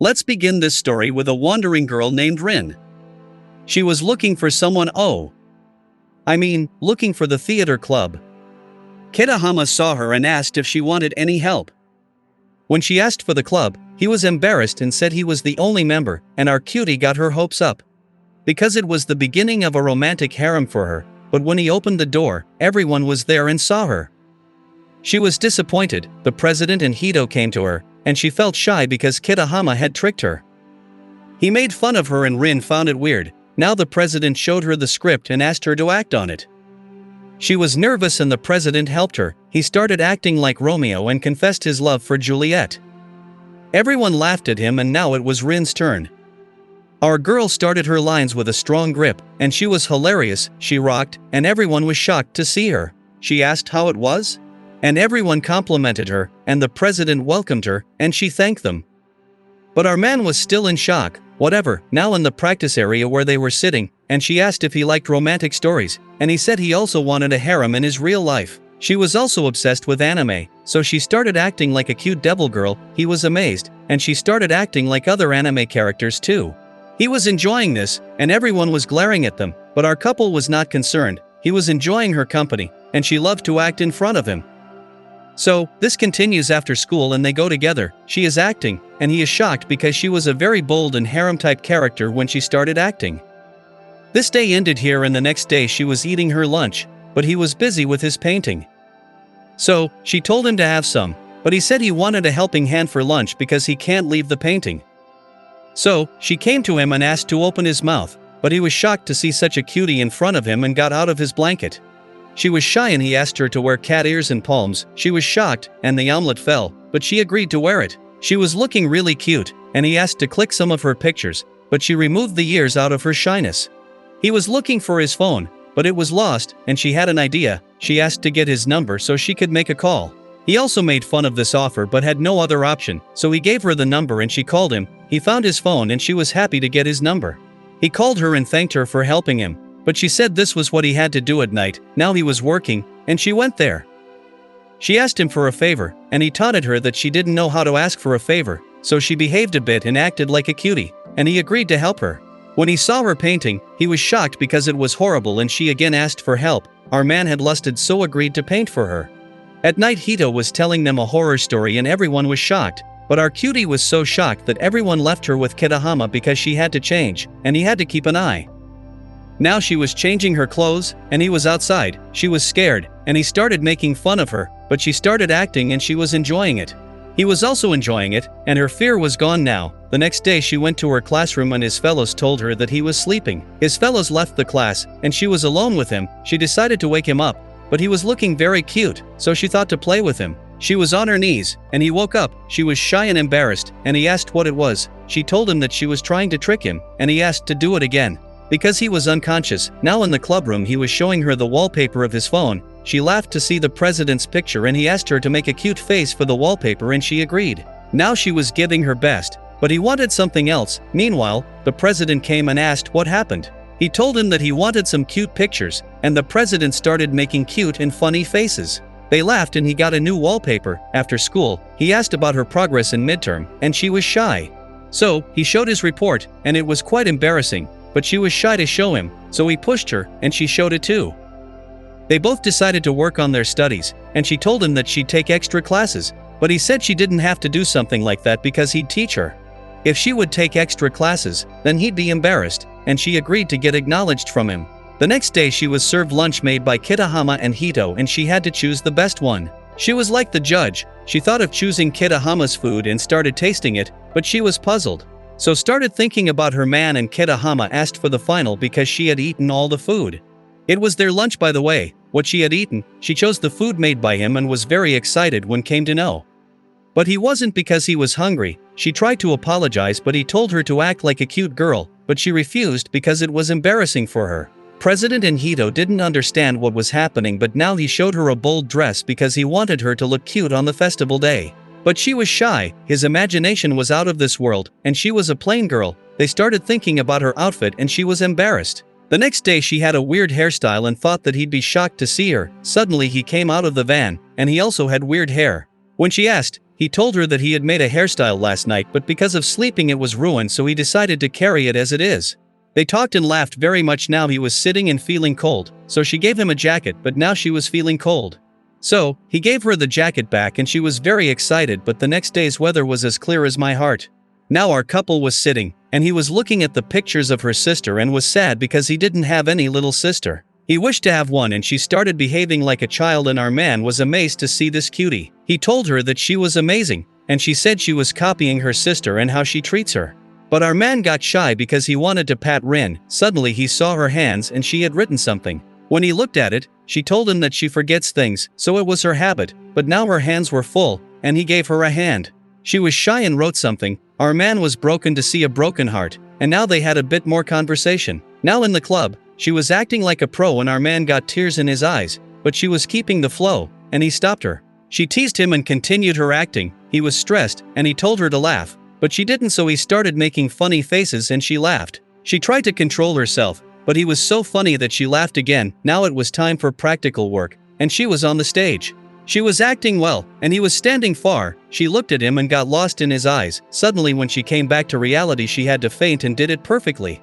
Let's begin this story with a wandering girl named Rin. She was looking for someone. Looking for the theater club. Kitahama saw her and asked if she wanted any help. When she asked for the club, he was embarrassed and said he was the only member, and our cutie got her hopes up. Because it was the beginning of a romantic harem for her, but when he opened the door, everyone was there and saw her. She was disappointed. The president and Hito came to her, and she felt shy because Kitahama had tricked her. He made fun of her and Rin found it weird. Now the president showed her the script and asked her to act on it. She was nervous and the president helped her. He started acting like Romeo and confessed his love for Juliet. Everyone laughed at him and now it was Rin's turn. Our girl started her lines with a strong grip, and she was hilarious. She rocked, and everyone was shocked to see her. She asked how it was, and everyone complimented her, and the president welcomed her, and she thanked them. But our man was still in shock. Whatever, now in the practice area where they were sitting, and she asked if he liked romantic stories, and he said he also wanted a harem in his real life. She was also obsessed with anime, so she started acting like a cute devil girl. He was amazed, and she started acting like other anime characters too. He was enjoying this, and everyone was glaring at them, but our couple was not concerned. He was enjoying her company, and she loved to act in front of him. So, this continues after school and they go together. She is acting, and he is shocked because she was a very bold and harem-type character when she started acting. This day ended here and the next day she was eating her lunch, but he was busy with his painting. So, she told him to have some, but he said he wanted a helping hand for lunch because he can't leave the painting. So, she came to him and asked to open his mouth, but he was shocked to see such a cutie in front of him and got out of his blanket. She was shy and he asked her to wear cat ears and palms. She was shocked, and the omelet fell, but she agreed to wear it. She was looking really cute, and he asked to click some of her pictures, but she removed the ears out of her shyness. He was looking for his phone, but it was lost, and she had an idea. She asked to get his number so she could make a call. He also made fun of this offer but had no other option, so he gave her the number and she called him. He found his phone and she was happy to get his number. He called her and thanked her for helping him. But she said this was what he had to do at night. Now he was working, and she went there. She asked him for a favor, and he taunted her that she didn't know how to ask for a favor, so she behaved a bit and acted like a cutie, and he agreed to help her. When he saw her painting, he was shocked because it was horrible and she again asked for help. Our man had lusted so agreed to paint for her. At night Hito was telling them a horror story and everyone was shocked, but our cutie was so shocked that everyone left her with Kitahama because she had to change, and he had to keep an eye. Now she was changing her clothes, and he was outside. She was scared, and he started making fun of her, but she started acting and she was enjoying it. He was also enjoying it, and her fear was gone now. The next day she went to her classroom and his fellows told her that he was sleeping. His fellows left the class, and she was alone with him. She decided to wake him up, but he was looking very cute, so she thought to play with him. She was on her knees, and he woke up. She was shy and embarrassed, and he asked what it was. She told him that she was trying to trick him, and he asked to do it again. Because he was unconscious, now in the clubroom he was showing her the wallpaper of his phone. She laughed to see the president's picture and he asked her to make a cute face for the wallpaper and she agreed. Now she was giving her best, but he wanted something else. Meanwhile, the president came and asked what happened. He told him that he wanted some cute pictures, and the president started making cute and funny faces. They laughed and he got a new wallpaper. After school, he asked about her progress in midterm, and she was shy. So, he showed his report, and it was quite embarrassing. But she was shy to show him, so he pushed her, and she showed it too. They both decided to work on their studies, and she told him that she'd take extra classes, but he said she didn't have to do something like that because he'd teach her. If she would take extra classes, then he'd be embarrassed, and she agreed to get acknowledged from him. The next day she was served lunch made by Kitahama and Hito and she had to choose the best one. She was like the judge. She thought of choosing Kitahama's food and started tasting it, but she was puzzled. So started thinking about her man and Kitahama asked for the final because she had eaten all the food. It was their lunch by the way, what she had eaten. She chose the food made by him and was very excited when came to know. But he wasn't because he was hungry. She tried to apologize but he told her to act like a cute girl, but she refused because it was embarrassing for her. President and Hito didn't understand what was happening but now he showed her a bold dress because he wanted her to look cute on the festival day. But she was shy, his imagination was out of this world, and she was a plain girl. They started thinking about her outfit and she was embarrassed. The next day she had a weird hairstyle and thought that he'd be shocked to see her. Suddenly he came out of the van, and he also had weird hair. When she asked, He told her that he had made a hairstyle last night, but because of sleeping it was ruined, so he decided to carry it as it is. They talked and laughed very much. Now he was sitting and feeling cold, so she gave him a jacket, but now she was feeling cold. So, he gave her the jacket back and she was very excited, but the next day's weather was as clear as my heart. Now our couple was sitting, and he was looking at the pictures of her sister and was sad because he didn't have any little sister. He wished to have one, and she started behaving like a child, and our man was amazed to see this cutie. He told her that she was amazing, and she said she was copying her sister and how she treats her. But our man got shy because he wanted to pat Rin. Suddenly he saw her hands and she had written something. When he looked at it, she told him that she forgets things, so it was her habit, but now her hands were full, and he gave her a hand. She was shy and wrote something. Our man was broken to see a broken heart, and now they had a bit more conversation. Now in the club, she was acting like a pro and our man got tears in his eyes, but she was keeping the flow, and he stopped her. She teased him and continued her acting. He was stressed, and he told her to laugh, but she didn't, so he started making funny faces and she laughed. She tried to control herself, but he was so funny that she laughed again. Now it was time for practical work, and she was on the stage. She was acting well, and he was standing far. She looked at him and got lost in his eyes. Suddenly when she came back to reality she had to faint and did it perfectly.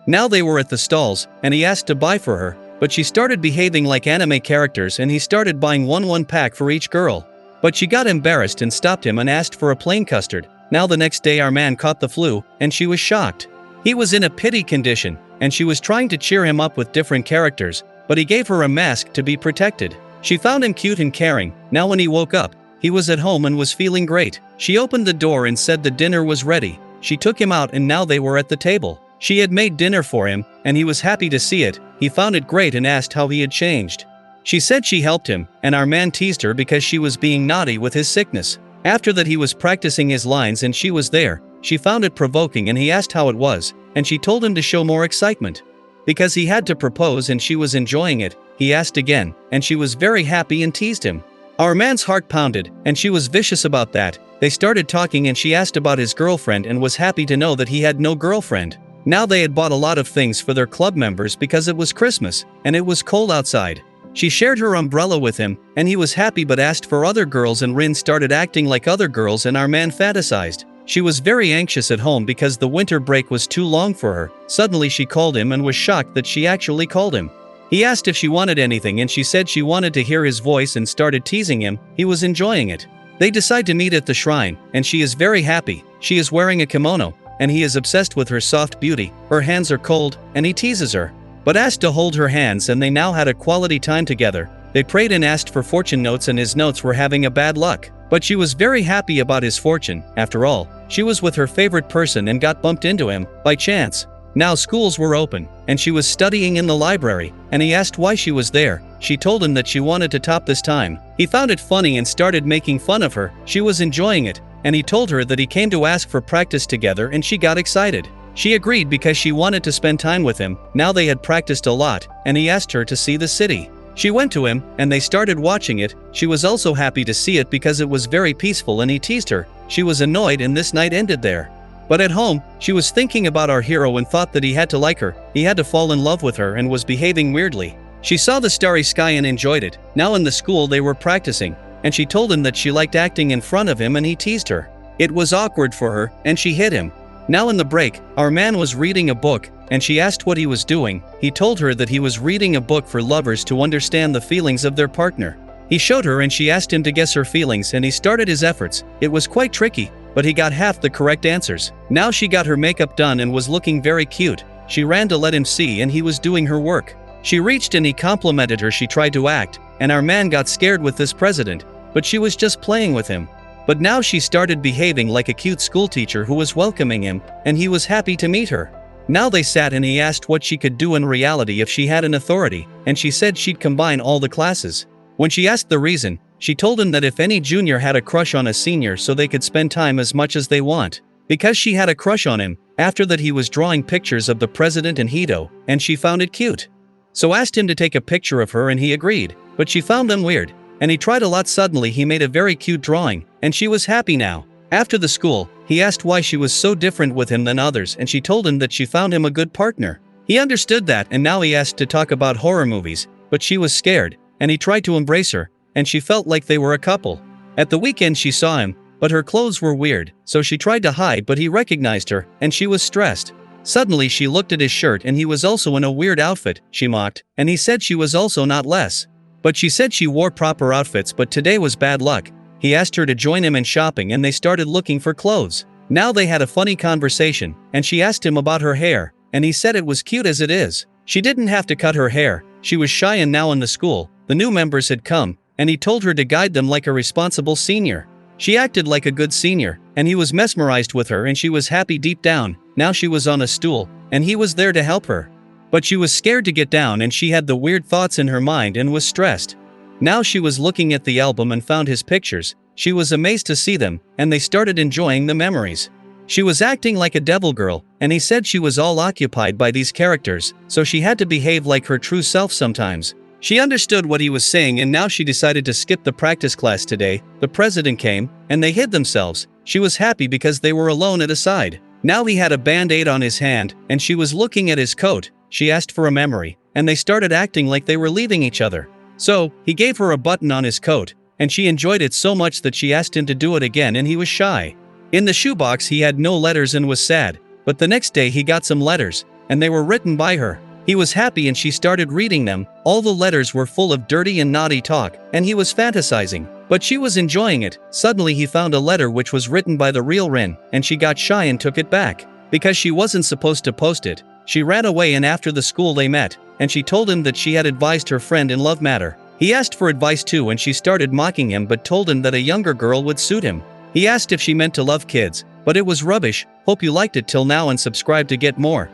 Now they were at the stalls, and he asked to buy for her, but she started behaving like anime characters and he started buying one pack for each girl. But she got embarrassed and stopped him and asked for a plain custard. Now the next day our man caught the flu, and she was shocked. He was in a pity condition, and she was trying to cheer him up with different characters, but he gave her a mask to be protected. She found him cute and caring. Now when he woke up, he was at home and was feeling great. She opened the door and said the dinner was ready. She took him out and now they were at the table. She had made dinner for him, and he was happy to see it. He found it great and asked how he had changed. She said she helped him, and our man teased her because she was being naughty with his sickness. After that he was practicing his lines and she was there. She found it provoking and he asked how it was, and she told him to show more excitement. Because he had to propose and she was enjoying it, he asked again, and she was very happy and teased him. Our man's heart pounded, and she was vicious about that. They started talking and she asked about his girlfriend and was happy to know that he had no girlfriend. Now they had bought a lot of things for their club members because it was Christmas, and it was cold outside. She shared her umbrella with him, and he was happy but asked for other girls, and Rin started acting like other girls and our man fantasized. She was very anxious at home because the winter break was too long for her. Suddenly she called him and was shocked that she actually called him. He asked if she wanted anything and she said she wanted to hear his voice and started teasing him. He was enjoying it. They decide to meet at the shrine, and she is very happy. She is wearing a kimono, and he is obsessed with her soft beauty. Her hands are cold, and he teases her, but asked to hold her hands, and they now had a quality time together. They prayed and asked for fortune notes, and his notes were having a bad luck. But she was very happy about his fortune. After all, she was with her favorite person and got bumped into him by chance. Now schools were open, and she was studying in the library, and he asked why she was there. She told him that she wanted to top this time. He found it funny and started making fun of her. She was enjoying it, and he told her that he came to ask for practice together, and she got excited. She agreed because she wanted to spend time with him. Now they had practiced a lot, and he asked her to see the city. She went to him, and they started watching it. She was also happy to see it because it was very peaceful, and he teased her. She was annoyed, and this night ended there. But at home, she was thinking about our hero and thought that he had to like her. He had to fall in love with her and was behaving weirdly. She saw the starry sky and enjoyed it. Now in the school they were practicing, and she told him that she liked acting in front of him, and he teased her. It was awkward for her, and she hit him. Now in the break, our man was reading a book, and she asked what he was doing. He told her that he was reading a book for lovers to understand the feelings of their partner. He showed her and she asked him to guess her feelings, and he started his efforts. It was quite tricky, but he got half the correct answers. Now she got her makeup done and was looking very cute. She ran to let him see, and he was doing her work. She reached and he complimented her. She tried to act, and our man got scared with this president, but she was just playing with him. But now she started behaving like a cute schoolteacher who was welcoming him, and he was happy to meet her. Now they sat and he asked what she could do in reality if she had an authority, and she said she'd combine all the classes. When she asked the reason, she told him that if any junior had a crush on a senior so they could spend time as much as they want. Because she had a crush on him. After that he was drawing pictures of the president and Hito, and she found it cute. So asked him to take a picture of her and he agreed, but she found them weird. And he tried a lot. Suddenly he made a very cute drawing, and she was happy now. After the school, he asked why she was so different with him than others, and she told him that she found him a good partner. He understood that, and now he asked to talk about horror movies, but she was scared, and he tried to embrace her, and she felt like they were a couple. At the weekend she saw him, but her clothes were weird, so she tried to hide, but he recognized her, and she was stressed. Suddenly she looked at his shirt and he was also in a weird outfit, she mocked, and he said she was also not less. But she said she wore proper outfits, but today was bad luck. He asked her to join him in shopping and they started looking for clothes. Now they had a funny conversation, and she asked him about her hair, and he said it was cute as it is. She didn't have to cut her hair, she was shy, and now in the school, the new members had come, and he told her to guide them like a responsible senior. She acted like a good senior, and he was mesmerized with her and she was happy deep down. Now she was on a stool, and he was there to help her. But she was scared to get down and she had the weird thoughts in her mind and was stressed. Now she was looking at the album and found his pictures. She was amazed to see them, and they started enjoying the memories. She was acting like a devil girl, and he said she was all occupied by these characters, so she had to behave like her true self sometimes. She understood what he was saying, and now she decided to skip the practice class today. The president came, and they hid themselves. She was happy because they were alone at a side. Now he had a band-aid on his hand, and she was looking at his coat. She asked for a memory, and they started acting like they were leaving each other. So, he gave her a button on his coat, and she enjoyed it so much that she asked him to do it again, and he was shy. In the shoebox he had no letters and was sad, but the next day he got some letters, and they were written by her. He was happy and she started reading them. All the letters were full of dirty and naughty talk, and he was fantasizing, but she was enjoying it. Suddenly he found a letter which was written by the real Rin, and she got shy and took it back. Because she wasn't supposed to post it, she ran away, and after the school they met, and she told him that she had advised her friend in love matter. He asked for advice too, and she started mocking him but told him that a younger girl would suit him. He asked if she meant to love kids, but it was rubbish. Hope you liked it till now and subscribe to get more.